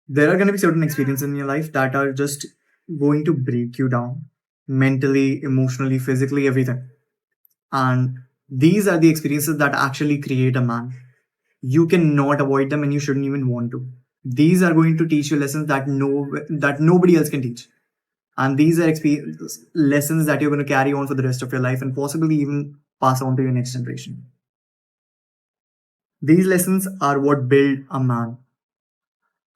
There are going to be certain experiences in your life that are just going to break you down mentally, emotionally, physically, everything. And these are the experiences that actually create a man. You cannot avoid them and you shouldn't even want to. These are going to teach you lessons that nobody else can teach. And these are lessons that you're going to carry on for the rest of your life and possibly even pass on to your next generation. These lessons are what build a man.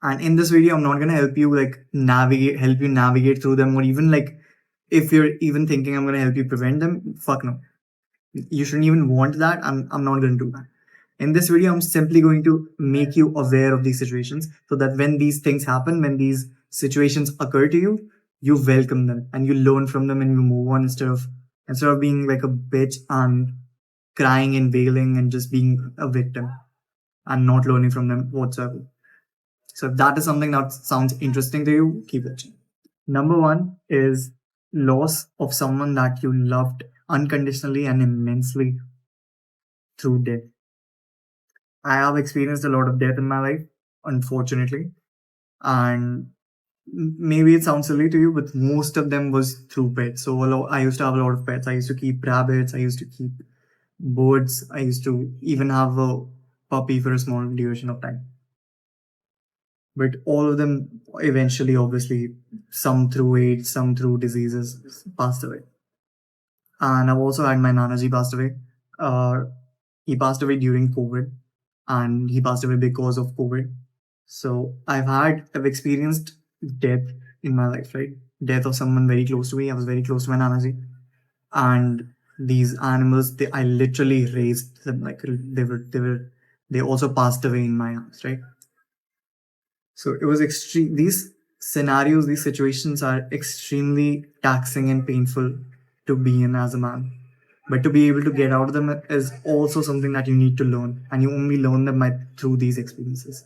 And in this video, I'm not gonna help you navigate through them, or even like if you're even thinking I'm gonna help you prevent them, fuck no. You shouldn't even want that. I'm not gonna do that. In this video, I'm simply going to make you aware of these situations so that when these things happen, when these situations occur to you, you welcome them and you learn from them and you move on instead of being like a bitch and crying and wailing and just being a victim and not learning from them whatsoever. So if that is something that sounds interesting to you, keep watching. Number one is loss of someone that you loved unconditionally and immensely through death. I have experienced a lot of death in my life, unfortunately, and maybe it sounds silly to you, but most of them was through pets. So I used to have a lot of pets. I used to keep rabbits. I used to keep birds. I used to even have a puppy for a small duration of time. But all of them eventually, obviously, some through age, some through diseases, passed away. And I've also had my Nanaji passed away. Uh, he passed away during COVID, and he passed away because of COVID. So I've experienced death in my life, right? Death of someone very close to me. I was very close to my Nanaji, and these animals, I literally raised them like they also passed away in my arms, right? So it was extreme. These scenarios, these situations are extremely taxing and painful to be in as a man. But to be able to get out of them is also something that you need to learn, and you only learn them through these experiences.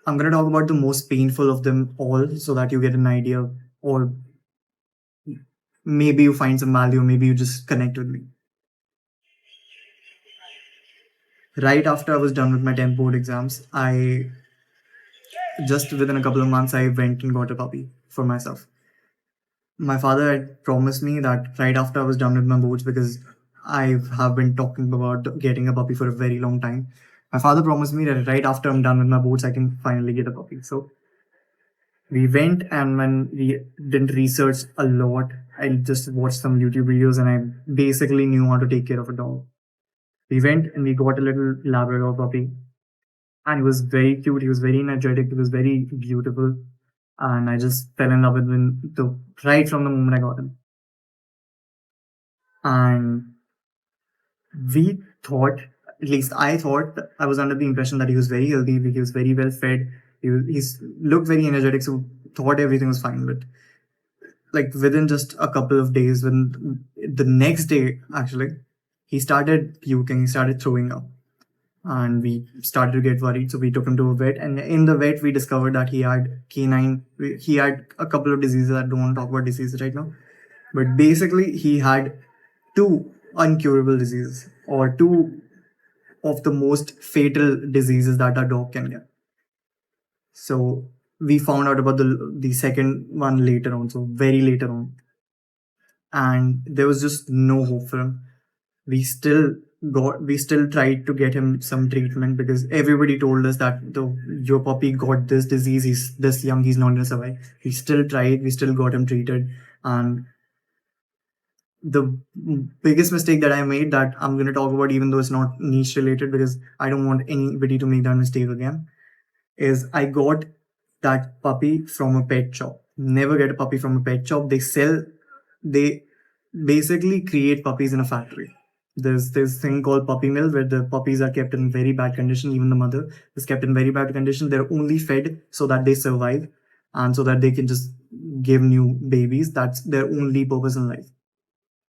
I'm going to talk about the most painful of them all so that you get an idea, or maybe you find some value, maybe you just connect with me. Right after I was done with my 10th board exams, I just within a couple of months, I went and got a puppy for myself. My father had promised me that right after I was done with my boards, because I have been talking about getting a puppy for a very long time. My father promised me that right after I'm done with my boards, I can finally get a puppy. So we went, and when we didn't research a lot, I just watched some YouTube videos and I basically knew how to take care of a dog. We went and we got a little Labrador puppy, and he was very cute. He was very energetic. He was very beautiful, and I just fell in love with him right from the moment I got him. And we thought, at least I thought, I was under the impression that he was very healthy, he was very well fed, he's looked very energetic, so thought everything was fine. But like within just a couple of days, when the next day actually, he started puking, he started throwing up, and we started to get worried. So we took him to a vet, and in the vet we discovered that he had a couple of diseases. I don't want to talk about diseases right now, but basically he had two uncurable diseases, or two of the most fatal diseases that a dog can get. So we found out about the second one later on, so very later on, and there was just no hope for him. We still tried to get him some treatment, because everybody told us that your puppy got this disease, he's this young, he's not gonna survive. We still tried, we still got him treated, and the biggest mistake that I made, that I'm going to talk about, even though it's not niche related, because I don't want anybody to make that mistake again, is I got that puppy from a pet shop. Never get a puppy from a pet shop. They basically create puppies in a factory. There's this thing called puppy mill, where the puppies are kept in very bad condition. Even the mother is kept in very bad condition. They're only fed so that they survive and so that they can just give new babies. That's their only purpose in life.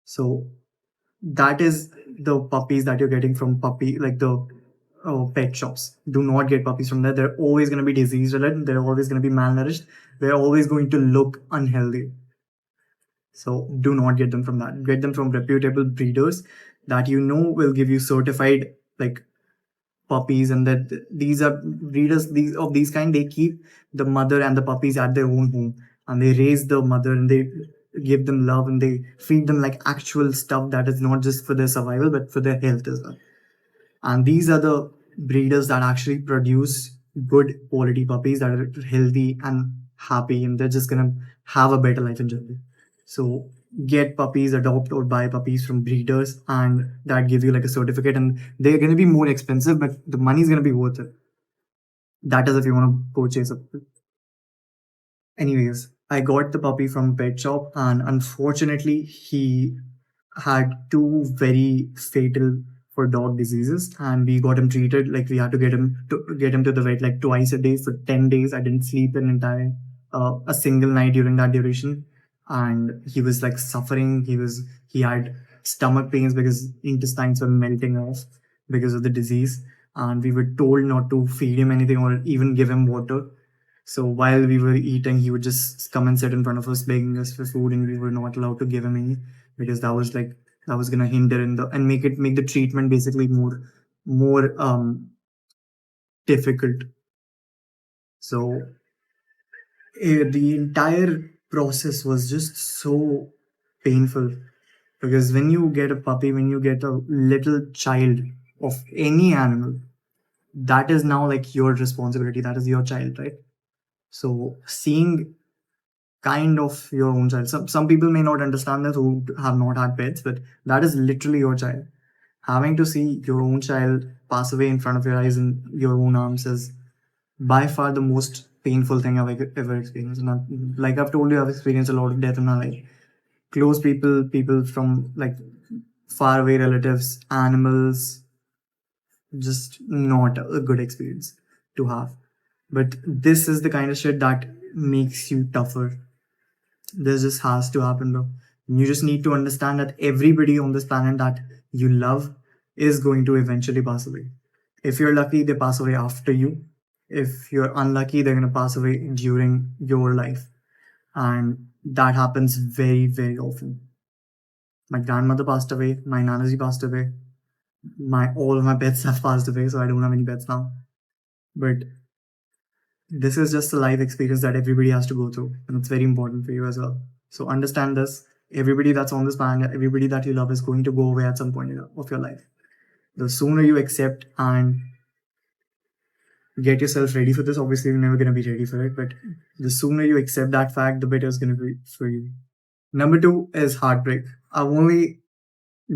So that is the puppies that you're getting from the pet shops. Do not get puppies from there. They're always going to be disease related. They're always going to be malnourished. They're always going to look unhealthy. So do not get them from that. Get them from reputable breeders that you know will give you certified, like puppies, and that these are breeders these of these kind. They keep the mother and the puppies at their own home, and they raise the mother, and they give them love, and they feed them like actual stuff that is not just for their survival but for their health as well. And these are the breeders that actually produce good quality puppies that are healthy and happy, and they're just gonna have a better life in general. So get puppies, adopt or buy puppies from breeders, and that give you like a certificate, and they're gonna be more expensive, but the money's gonna be worth it. That is if you want to purchase a. Anyways, I got the puppy from a pet shop, and unfortunately, he had two very fatal for dog diseases, and we got him treated. Like we had to get him to the vet like twice a day for 10 days. I didn't sleep an entire a single night during that duration, and he was like suffering. He had stomach pains because intestines were melting off because of the disease, and we were told not to feed him anything or even give him water. So while we were eating, he would just come and sit in front of us, begging us for food, and we were not allowed to give him any because that was gonna hinder in the and make the treatment basically more difficult. So the entire process was just so painful because when you get a puppy, when you get a little child of any animal, that is now like your responsibility. That is your child, right? So seeing kind of your own child. Some people may not understand that who have not had pets, but that is literally your child. Having to see your own child pass away in front of your eyes in your own arms is by far the most painful thing I've ever experienced. And like I've told you, I've experienced a lot of death in my life. Close people, people from like far away relatives, animals, just not a good experience to have. But this is the kind of shit that makes you tougher. This just has to happen, bro. You just need to understand that everybody on this planet that you love is going to eventually pass away. If you're lucky, they pass away after you. If you're unlucky, they're going to pass away during your life. And that happens very, very often. My grandmother passed away, my nanaji passed away, my all of my pets have passed away, so I don't have any pets now. But this is just a life experience that everybody has to go through, and it's very important for you as well. So understand this. Everybody that's on this planet, everybody that you love is going to go away at some point of your life. The sooner you accept and get yourself ready for this, obviously you're never going to be ready for it, but the sooner you accept that fact, the better it's going to be for you. Number two is heartbreak. I've only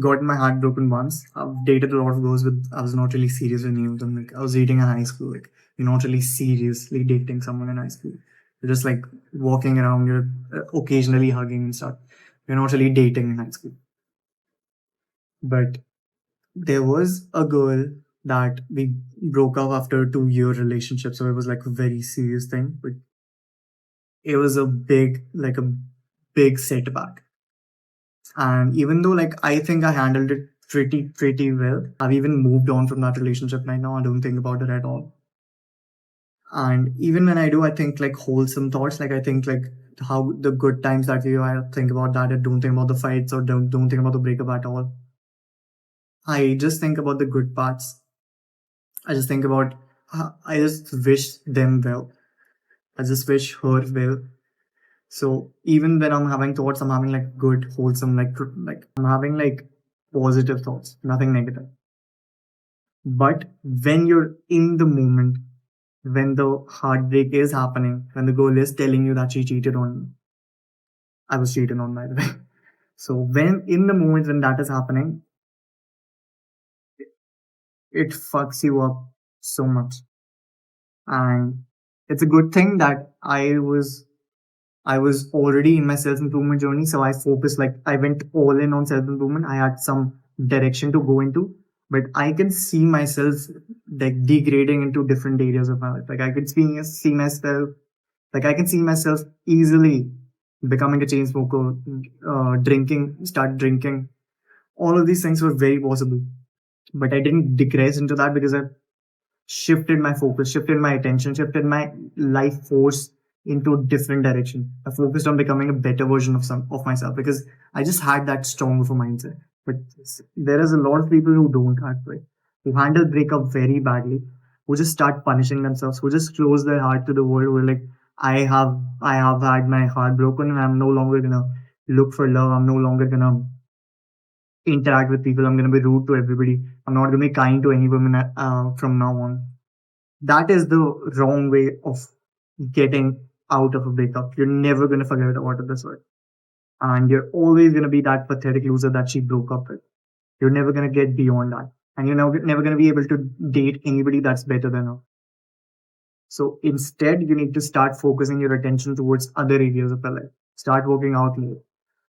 got my heart broken once. I've dated a lot of girls, but I was not really serious with any of them. Like I was dating in high school. Like you're not really seriously dating someone in high school. You're just like walking around. You're occasionally hugging and stuff. You're not really dating in high school. But there was a girl that we broke up after a 2 year relationship, so it was like a very serious thing. But it was a big setback. And even though like I think I handled it pretty well, I've even moved on from that relationship right now. I don't think about it at all. And even when I do, I think like wholesome thoughts. Like I think like how the good times that we I think about that. I don't think about the fights or don't think about the breakup at all. I just think about the good parts. I just think about I just wish them well. I just wish her well. So even when I'm having thoughts, I'm having like good, wholesome, like I'm having like positive thoughts, nothing negative. But when you're in the moment, when the heartbreak is happening, when the girl is telling you that she cheated on you, I was cheated on by the way. So when in the moment when that is happening, it fucks you up so much. And it's a good thing that I was already in my self improvement journey, so I focused like I went all in on self improvement. I had some direction to go into, but I can see myself like degrading into different areas of my life. Like I could see myself, like I can see myself easily becoming a chain smoker, start drinking. All of these things were very possible, but I didn't digress into that because I shifted my focus, shifted my attention, shifted my life force into a different direction. I focused on becoming a better version of myself because I just had that strong of a mindset. But there is a lot of people who don't have it. who handle breakup very badly, who just start punishing themselves, who just close their heart to the world, who are like, I have had my heart broken and I'm no longer gonna look for love. I'm no longer gonna interact with people. I'm gonna be rude to everybody. I'm not gonna be kind to any woman from now on. That is the wrong way of getting out of a breakup. You're never gonna forget about it this way. And you're always gonna be that pathetic loser that she broke up with. You're never gonna get beyond that. And you're never gonna be able to date anybody that's better than her. So instead, you need to start focusing your attention towards other areas of your life. Start working out more.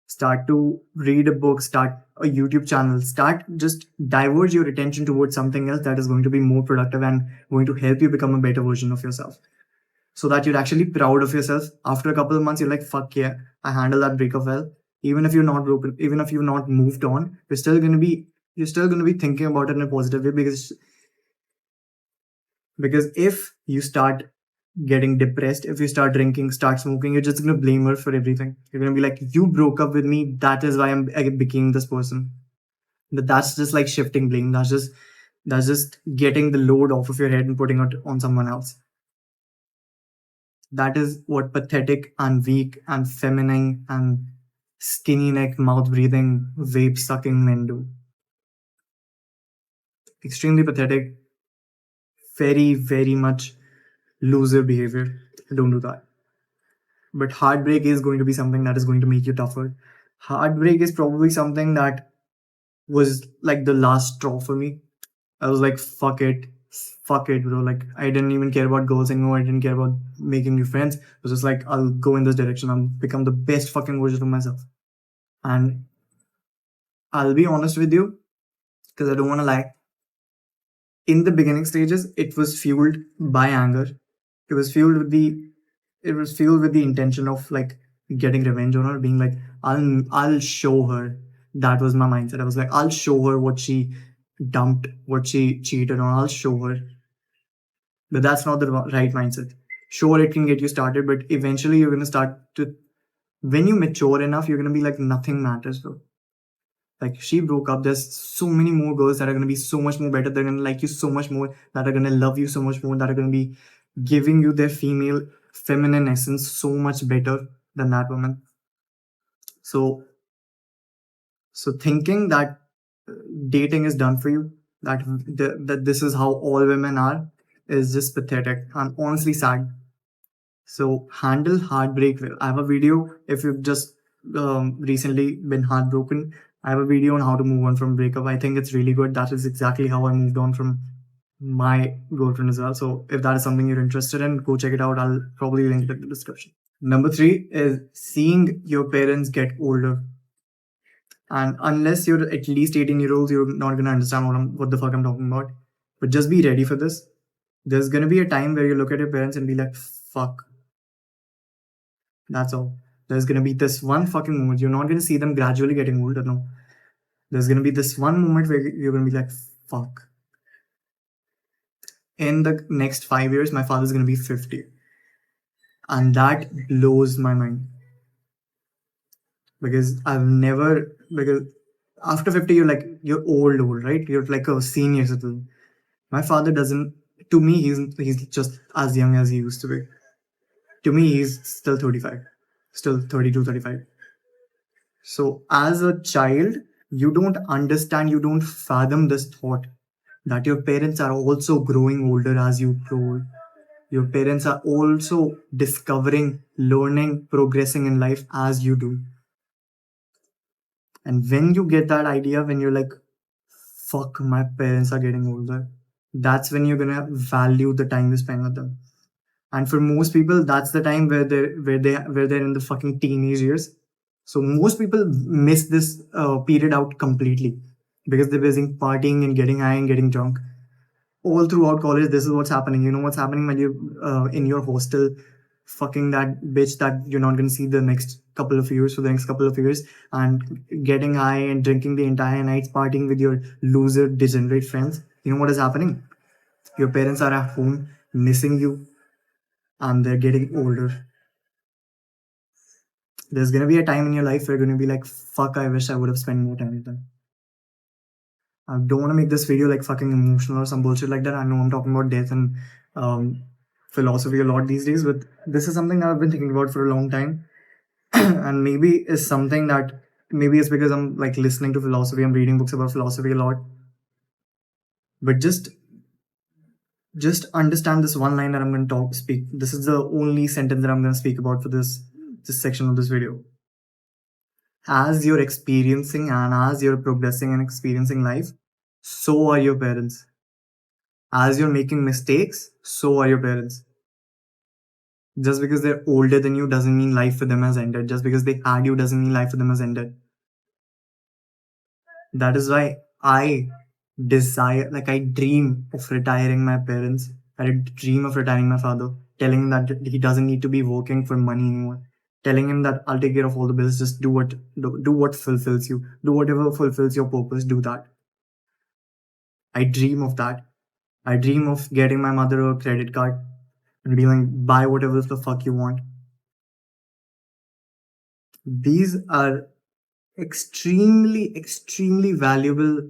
Start to read a book. Start a YouTube channel. Start just diverge your attention towards something else that is going to be more productive and going to help you become a better version of yourself. So that you're actually proud of yourself. After a couple of months, you're like, fuck yeah, I handled that breakup well. Even if you're not broken, even if you've not moved on, you're still gonna be thinking about it in a positive way because if you start getting depressed, if you start drinking, start smoking, you're just gonna blame her for everything. You're gonna be like, you broke up with me, that is why I became this person. But that's just like shifting blame. That's just getting the load off of your head and putting it on someone else. That is what pathetic and weak and feminine and skinny neck, mouth breathing, vape sucking men do. Extremely pathetic, very, very much loser behavior. Don't do that. But heartbreak is going to be something that is going to make you tougher. Heartbreak is probably something that was like the last straw for me. I was like, fuck it, bro. Like, I didn't even care about girls anymore. I didn't care about making new friends. It was just like, I'll go in this direction. I'll become the best fucking version of myself. And I'll be honest with you, because I don't want to lie. In the beginning stages, it was fueled by anger. It was fueled with the it was fueled with the intention of like getting revenge on her, being like, I'll show her. That was my mindset. I was like, I'll show her what she dumped, what she cheated on. I'll show her. But that's not the right mindset. Sure, it can get you started, but eventually you're gonna start to when you mature enough, you're gonna be like nothing matters, bro. Like she broke up. There's so many more girls that are gonna be so much more better. They're gonna like you so much more. That are gonna love you so much more. That are gonna be giving you their feminine essence so much better than that woman. So, so thinking that dating is done for you, that this is how all women are, is just pathetic and honestly sad. So handle heartbreak well. I have a video if you've just recently been heartbroken. I have a video on how to move on from breakup. I think it's really good. That is exactly how I moved on from my girlfriend as well. So if that is something you're interested in, go check it out. I'll probably link it in the description. Number three is seeing your parents get older. And unless you're at least 18 years old, you're not gonna understand what the fuck I'm talking about. But just be ready for this. There's gonna be a time where you look at your parents and be like, fuck, that's all. There's gonna be this one fucking moment. You're not gonna see them gradually getting older. No. There's gonna be this one moment where you're gonna be like, fuck. In the next 5 years, my father's gonna be 50. And that blows my mind. Because after 50, you're old, right? You're like a senior citizen. My father doesn't to me he's just as young as he used to be. To me, he's still 35. Still 32, 35. So, as a child, you don't understand, you don't fathom this thought that your parents are also growing older as you grow. Your parents are also discovering, learning, progressing in life as you do. And when you get that idea, when you're like, fuck, my parents are getting older, that's when you're gonna value the time you spend with them. And for most people, that's the time where they're in the fucking teenage years. So most people miss this period out completely because they're busy partying and getting high and getting drunk all throughout college. This is what's happening. You know what's happening when you in your hostel, fucking that bitch that you're not gonna see the next couple of years for the next couple of years, and getting high and drinking the entire night, partying with your loser degenerate friends. You know what is happening? Your parents are at home missing you, and they're getting older. There's gonna be a time in your life where you're gonna be like, fuck, I wish I would have spent more time with them. I don't want to make this video like fucking emotional or some bullshit like that. I know I'm talking about death and um, philosophy a lot these days, but this is something that I've been thinking about for a long time. And maybe it's something that maybe it's because I'm like listening to philosophy, I'm reading books about philosophy a lot. But just understand this one line that I'm going to speak. This is the only sentence that I'm going to speak about for this section of this video. As you're experiencing and as you're progressing and experiencing life, so are your parents. As you're making mistakes, so are your parents. Just because they're older than you doesn't mean life for them has ended. Just because they had you doesn't mean life for them has ended. That is why I desire, like, I dream of retiring my parents. I dream of retiring my father, telling him that he doesn't need to be working for money anymore. Telling him that I'll take care of all the bills. Just do what fulfills you. Do whatever fulfills your purpose. Do that. I dream of that. I dream of getting my mother a credit card and being like, buy whatever the fuck you want. These are extremely valuable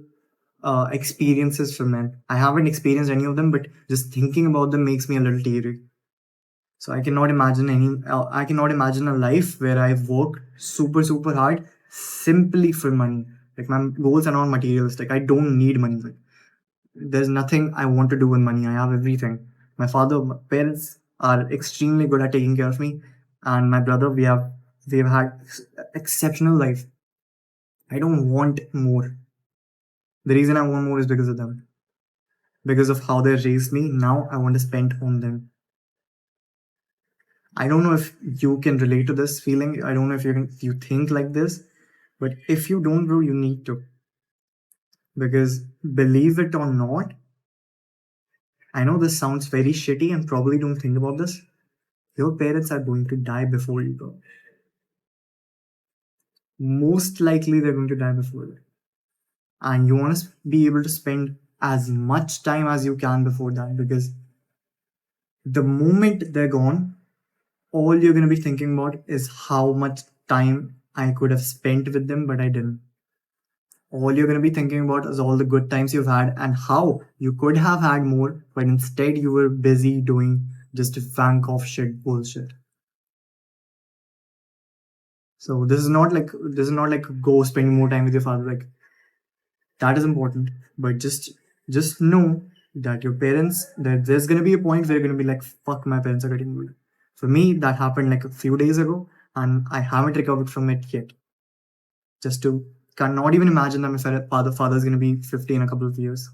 experiences for men. I haven't experienced any of them, but just thinking about them makes me a little teary. So I cannot imagine I cannot imagine a life where I've worked super hard simply for money. Like my goals are not materialistic. I don't need money. Like, there's nothing I want to do with money. I have everything. My parents are extremely good at taking care of me, and my brother. We have had exceptional life. I don't want more. The reason I want more is because of them, because of how they raised me. Now I want to spend on them. I don't know if you can relate to this feeling. I don't know if you think like this, but if you don't, bro, you need to. Because believe it or not, I know this sounds very shitty and probably don't think about this. Your parents are going to die before you, bro. Most likely they're going to die before you. And you want to be able to spend as much time as you can before that, because the moment they're gone, all you're going to be thinking about is how much time I could have spent with them, but I didn't. All you're going to be thinking about is all the good times you've had and how you could have had more, but instead you were busy doing just wank off shit bullshit. So this is not like go spending more time with your father. Like, that is important, but just know that your parents, that there's gonna be a point where you're gonna be like, fuck, my parents are getting old. For me, that happened like a few days ago, and I haven't recovered from it yet. Just to cannot even imagine that my father's gonna be 50 in a couple of years.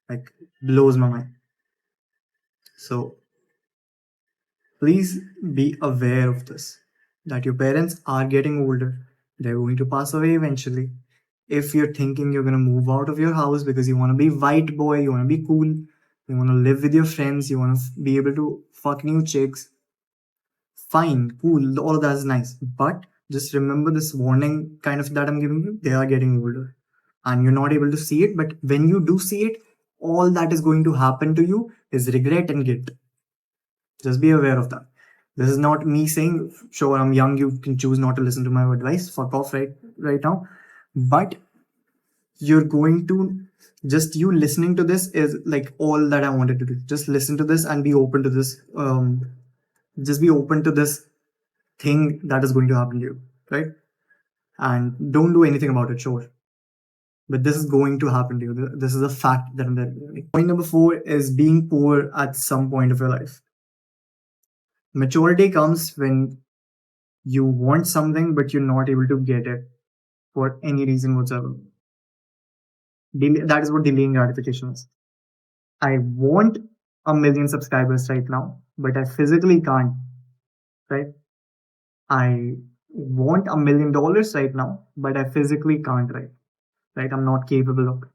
Like, blows my mind. So please be aware of this, that your parents are getting older. They're going to pass away eventually. If you're thinking you're going to move out of your house because you want to be white boy, you want to be cool, you want to live with your friends, you want to be able to fuck new chicks, fine, cool, all of that is nice. But just remember this warning kind of that I'm giving you, they are getting older. And you're not able to see it, but when you do see it, all that is going to happen to you is regret and guilt. Just be aware of that. This is not me saying, sure, I'm young, you can choose not to listen to my advice. Fuck off right now. But you're going to just you listening to this is like all that I wanted to do. Just listen to this and be open to this. Just be open to this thing that is going to happen to you, right? And don't do anything about it, sure. But this is going to happen to you. This is a fact that I'm telling. Point number 4 is being poor at some point of your life. Maturity comes when you want something but you're not able to get it for any reason whatsoever. That is what delaying gratification is. I want a million subscribers right now, but I physically can't, right? I want $1 million right now, but I physically can't, right? Right? I'm not capable of it.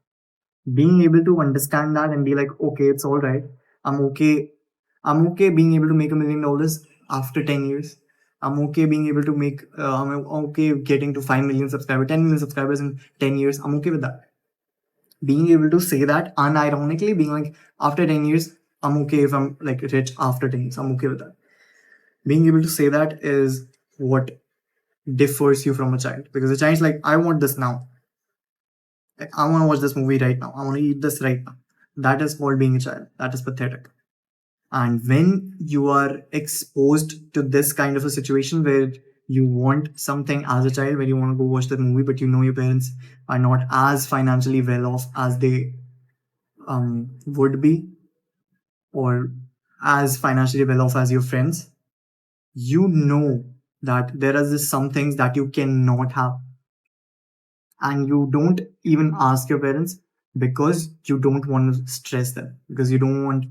Being able to understand that and be like, okay, it's all right. I'm okay. I'm okay being able to make $1 million after 10 years. I'm okay being able to make, I'm okay getting to 5 million subscribers, 10 million subscribers in 10 years. I'm okay with that. Being able to say that unironically, being like, after 10 years, I'm okay if I'm like rich after 10 years. I'm okay with that. Being able to say that is what differs you from a child, because a child's like, I want this now. Like, I want to watch this movie right now. I want to eat this right now. That is called being a child. That is pathetic. And when you are exposed to this kind of a situation where you want something as a child, where you want to go watch that movie, but you know your parents are not as financially well off as they would be, or as financially well off as your friends, you know that there are just some things that you cannot have, and you don't even ask your parents because you don't want to stress them, because you don't want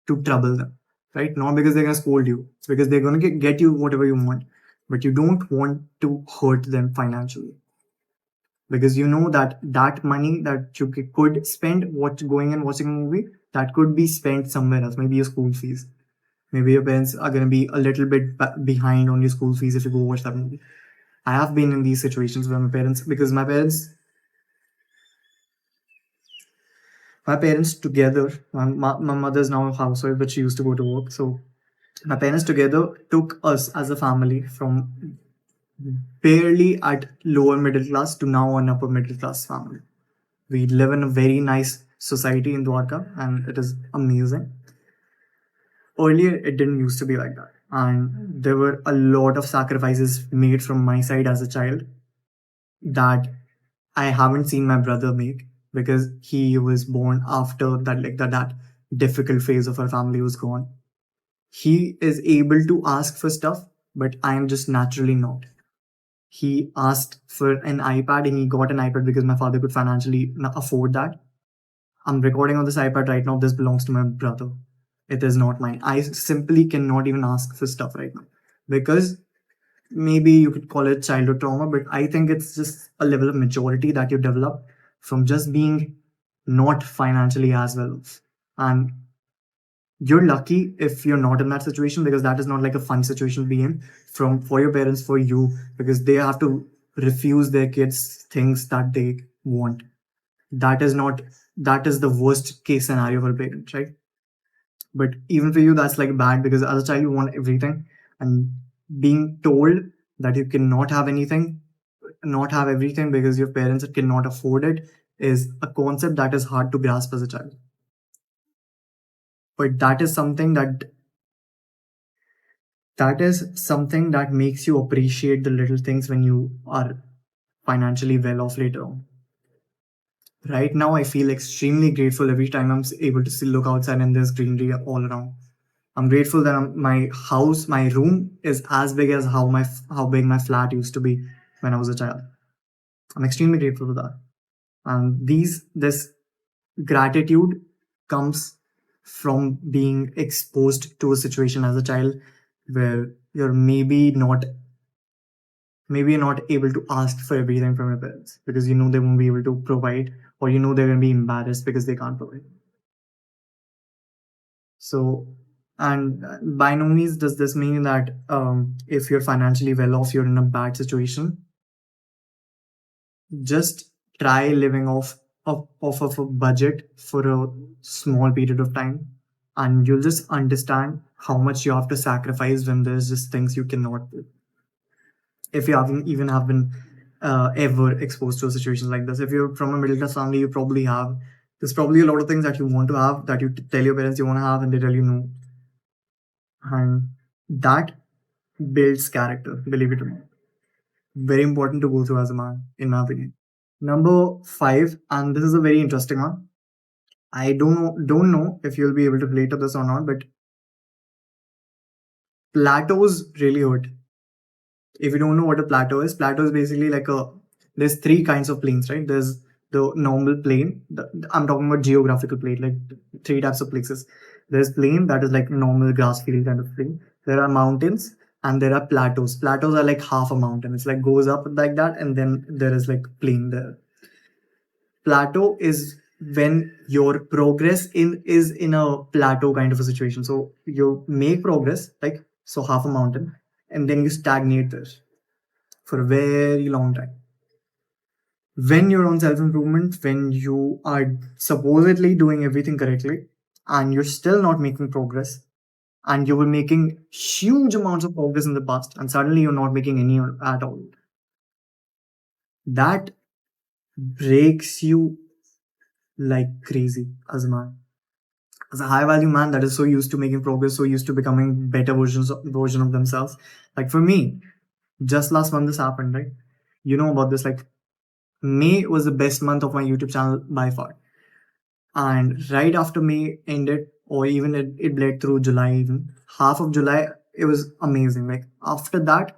to trouble them, right? Not because they're going to scold you, it's because they're going to get you whatever you want, but you don't want to hurt them financially, because you know that that money that you could spend going and watching a movie, that could be spent somewhere else, maybe your school fees. Maybe your parents are going to be a little bit behind on your school fees if you go watch that movie. I have been in these situations where my parents, because my parents together, my mother's now a housewife, but she used to go to work. So my parents together took us as a family from barely at lower middle class to now an upper middle class family. We live in a very nice society in Dwarka, and it is amazing. Earlier, it didn't used to be like that. And there were a lot of sacrifices made from my side as a child that I haven't seen my brother make, because he was born after that, like that difficult phase of our family was gone. He is able to ask for stuff, but I am just naturally not. He asked for an iPad and he got an iPad because my father could financially afford that. I'm recording on this iPad right now. This belongs to my brother. It is not mine. I simply cannot even ask for stuff right now, because maybe you could call it childhood trauma, but I think it's just a level of maturity that you develop from just being not financially as well off. And you're lucky if you're not in that situation, because that is not like a fun situation to be in from for your parents, for you, because they have to refuse their kids things that they want. That is not, that is the worst case scenario for a parent, right? But even for you, that's like bad, because as a child you want everything, and being told that you cannot have anything, not have everything because your parents cannot afford it, is a concept that is hard to grasp as a child. But that is something that makes you appreciate the little things when you are financially well off later on. Right now I feel extremely grateful every time I'm able to see look outside and there's greenery all around. I'm grateful that my house, my room is as big as how big my flat used to be when I was a child. I'm extremely grateful for that. And this gratitude comes from being exposed to a situation as a child where you're maybe not able to ask for everything from your parents, because you know they won't be able to provide, or you know they're going to be embarrassed because they can't provide. So, and by no means does this mean that if you're financially well off, you're in a bad situation. Just try living off of a budget for a small period of time, and you'll just understand how much you have to sacrifice when there's just things you cannot do. If you haven't even have been ever exposed to a situation like this, if you're from a middle class family, you probably have. There's probably a lot of things that you want to have that you tell your parents you want to have, and they tell you no, and that builds character. Believe it or not, very important to go through as a man, in my opinion. Number five, and this is a very interesting one. I don't know if you'll be able to relate to this or not, but plateaus really hurt. If you don't know what a plateau is basically like a, there's three kinds of plains, right? There's the normal plain. I'm talking about geographical plain, like three types of places. There's plain that is like normal grass field kind of plain. There are mountains and there are plateaus. Plateaus are like half a mountain. It's like goes up like that, and then there is like plain there. Plateau is when your progress is in a plateau kind of a situation. So you make progress, like so half a mountain, and then you stagnate there for a very long time. When you're on self improvement, when you are supposedly doing everything correctly, and you're still not making progress, and you were making huge amounts of progress in the past, and suddenly you're not making any at all, that breaks you like crazy as a man. As a high value man that is so used to making progress, so used to becoming better version of themselves. Like for me, just last month this happened, right? You know about this. Like May was the best month of my YouTube channel by far. And right after May ended, or even it bled through July, even half of July, it was amazing. Like after that,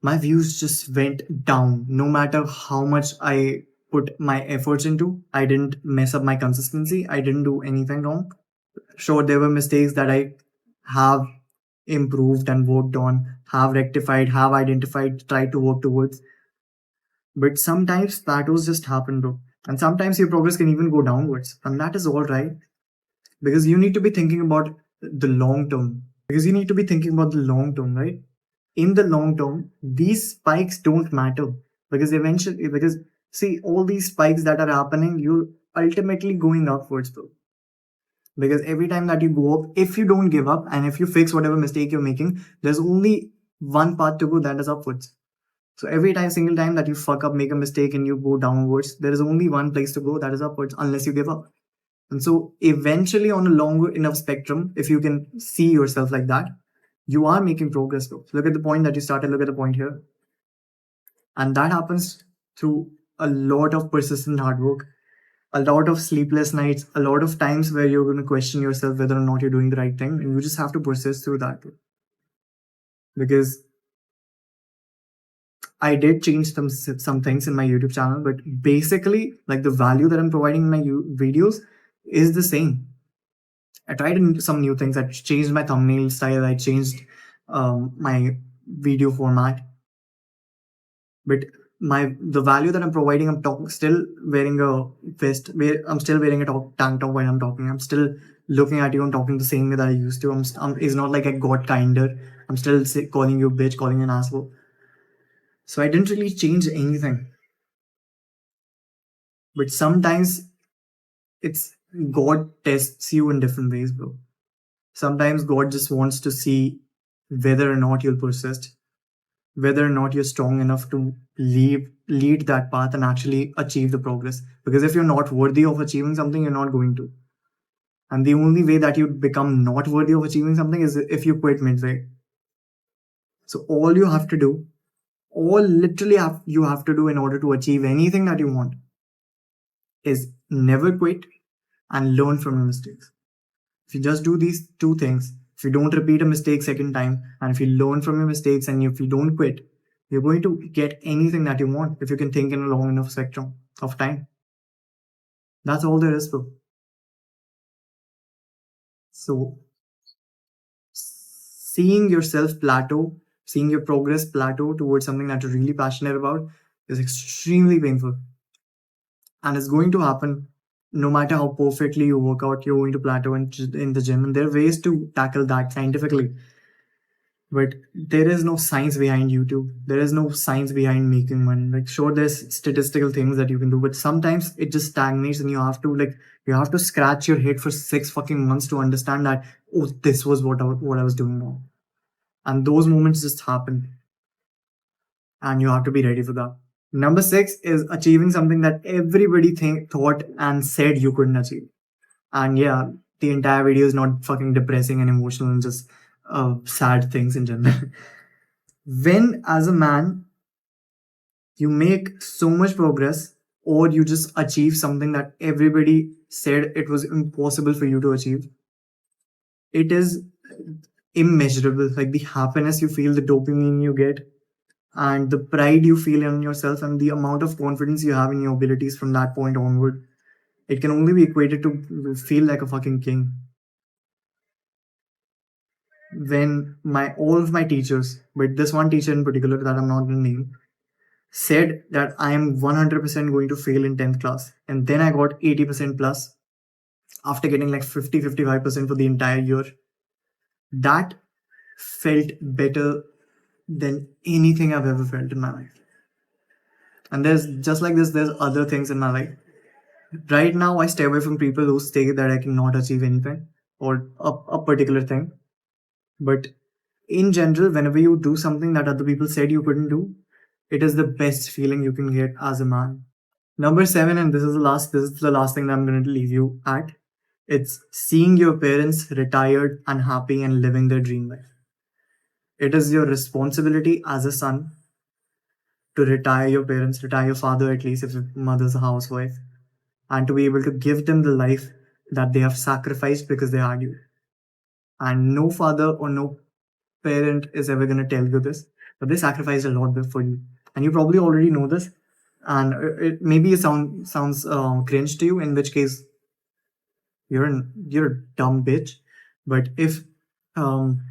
my views just went down. No matter how much I put my efforts into, I didn't mess up my consistency. I didn't do anything wrong. Sure, there were mistakes that I have improved and worked on, have rectified, have identified, tried to work towards. But sometimes plateaus just happen, bro. And sometimes your progress can even go downwards. And that is all right. Because you need to be thinking about the long term. Because you need to be thinking about the long term, right? In the long term, these spikes don't matter. Because see, all these spikes that are happening, you're ultimately going upwards, bro. Because every time that you go up, if you don't give up and if you fix whatever mistake you're making, there's only one path to go, that is upwards. So every time, single time that you fuck up, make a mistake, and you go downwards, there is only one place to go, that is upwards, unless you give up. And so eventually, on a longer enough spectrum, if you can see yourself like that, you are making progress, though. So look at the point that you started, look at the point here. And that happens through a lot of persistent hard work, a lot of sleepless nights, a lot of times where you're going to question yourself whether or not you're doing the right thing. And you just have to persist through that. Because I did change some things in my YouTube channel, but basically, like the value that I'm providing in my videos is the same. I tried some new things. I changed my thumbnail style. I changed my video format, but the value that I'm providing, still wearing a vest. I'm still wearing a tank top when I'm talking. I'm still looking at you and talking the same way that I used to. It's not like I got kinder. I'm still calling you a bitch, calling you an asshole. So I didn't really change anything. But sometimes it's God tests you in different ways, bro. Sometimes God just wants to see whether or not you'll persist, whether or not you're strong enough to lead that path and actually achieve the progress. Because if you're not worthy of achieving something, you're not going to. And the only way that you become not worthy of achieving something is if you quit midway. So all you have to do, all literally you have to do in order to achieve anything that you want is never quit and learn from your mistakes. If you just do these two things, if you don't repeat a mistake second time, and if you learn from your mistakes and if you don't quit, you're going to get anything that you want if you can think in a long enough spectrum of time. That's all there is, bro. So, seeing yourself plateau, seeing your progress plateau towards something that you're really passionate about is extremely painful. And it's going to happen no matter how perfectly you work out, you're going to plateau in the gym. And there are ways to tackle that scientifically. But there is no science behind YouTube. There is no science behind making money. Like, sure, there's statistical things that you can do, but sometimes it just stagnates, and you have to scratch your head for 6 fucking months to understand that, oh, this was what I was doing wrong. And those moments just happen, and you have to be ready for that. Number 6 is achieving something that everybody thought and said you couldn't achieve. And yeah, the entire video is not fucking depressing and emotional and just sad things in general. When, as a man, you make so much progress, or you just achieve something that everybody said it was impossible for you to achieve, it is immeasurable. Like the happiness you feel, the dopamine you get, and the pride you feel in yourself, and the amount of confidence you have in your abilities from that point onward, it can only be equated to feel like a fucking king. When all of my teachers, but this one teacher in particular that I'm not going to name, said that I am 100% going to fail in 10th class, and then I got 80% plus after getting like 50-55% for the entire year, that felt better than anything I've ever felt in my life. And there's just like this, there's other things in my life. Right now, I stay away from people who say that I cannot achieve anything or a particular thing. But in general, whenever you do something that other people said you couldn't do, it is the best feeling you can get as a man. Number seven, and this is the last thing that I'm going to leave you at. It's seeing your parents retired and happy and living their dream life. It is your responsibility as a son to retire your parents, retire your father at least if your mother's a housewife, and to be able to give them the life that they have sacrificed because they had you. And no father or no parent is ever going to tell you this, but they sacrificed a lot for you. And you probably already know this. And maybe it sounds cringe to you, in which case you're a dumb bitch. But um,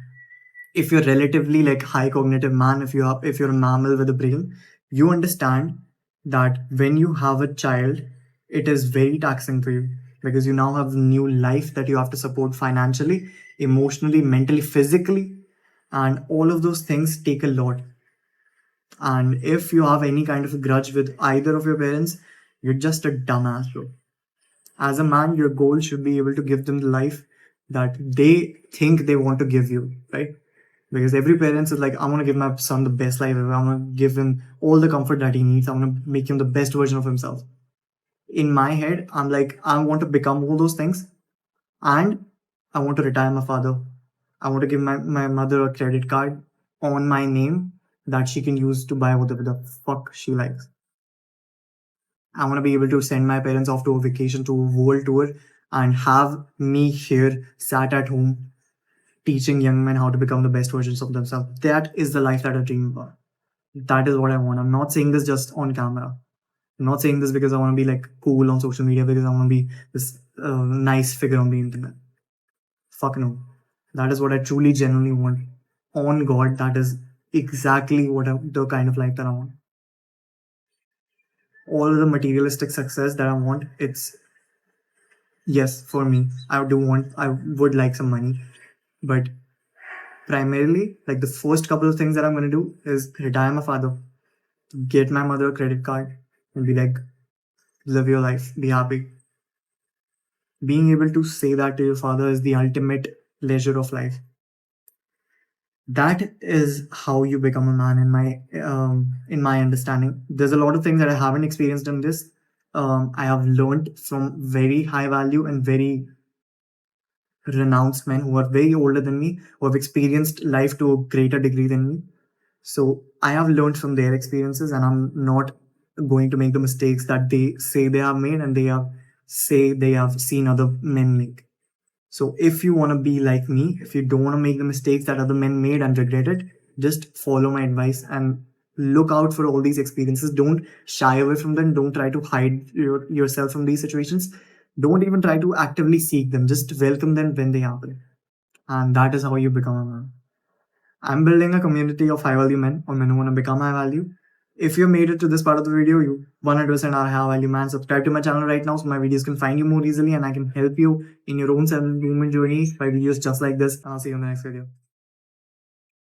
if you're relatively like high cognitive man, if you're a mammal with a brain, you understand that when you have a child, it is very taxing for you because you now have a new life that you have to support financially, emotionally, mentally, physically, and all of those things take a lot. And if you have any kind of a grudge with either of your parents, you're just a dumbass, bro. As a man, your goal should be able to give them the life that they think they want to give you, right? Because every parent is like, I want to give my son the best life ever. I want to give him all the comfort that he needs. I want to make him the best version of himself. In my head, I'm like, I want to become all those things, and I want to retire my father. I want to give my mother a credit card on my name that she can use to buy whatever the fuck she likes. I want to be able to send my parents off to a vacation, to a world tour, and have me here sat at home teaching young men how to become the best versions of themselves. That is the life that I dream about. That is what I want. I'm not saying this just on camera. I'm not saying this because I want to be like cool on social media, because I want to be this nice figure on the internet. Fuck no. That is what I truly, genuinely want. On God, that is exactly the kind of life that I want. All the materialistic success that I want, it's yes, for me. I would like some money, but primarily, like the first couple of things that I'm going to do is retire my father, get my mother a credit card, and be like, live your life, be happy. Being able to say that to your father is the ultimate pleasure of life. That is how you become a man in my understanding. There's a lot of things that I haven't experienced in this. I have learned from very high value and very renounced men who are very older than me, who have experienced life to a greater degree than me. So I have learned from their experiences, and I'm not going to make the mistakes that they say they have made and they have seen other men make. So if you want to be like me, if you don't want to make the mistakes that other men made and regret it, just follow my advice and look out for all these experiences. Don't shy away from them. Don't try to hide yourself from these situations. Don't even try to actively seek them. Just welcome them when they happen. And that is how you become a man. I'm building a community of high value men or men who want to become high value. If you made it to this part of the video, you 100% are high value man. Subscribe to my channel right now so my videos can find you more easily and I can help you in your own self-improvement journey by videos just like this. I'll see you in the next video.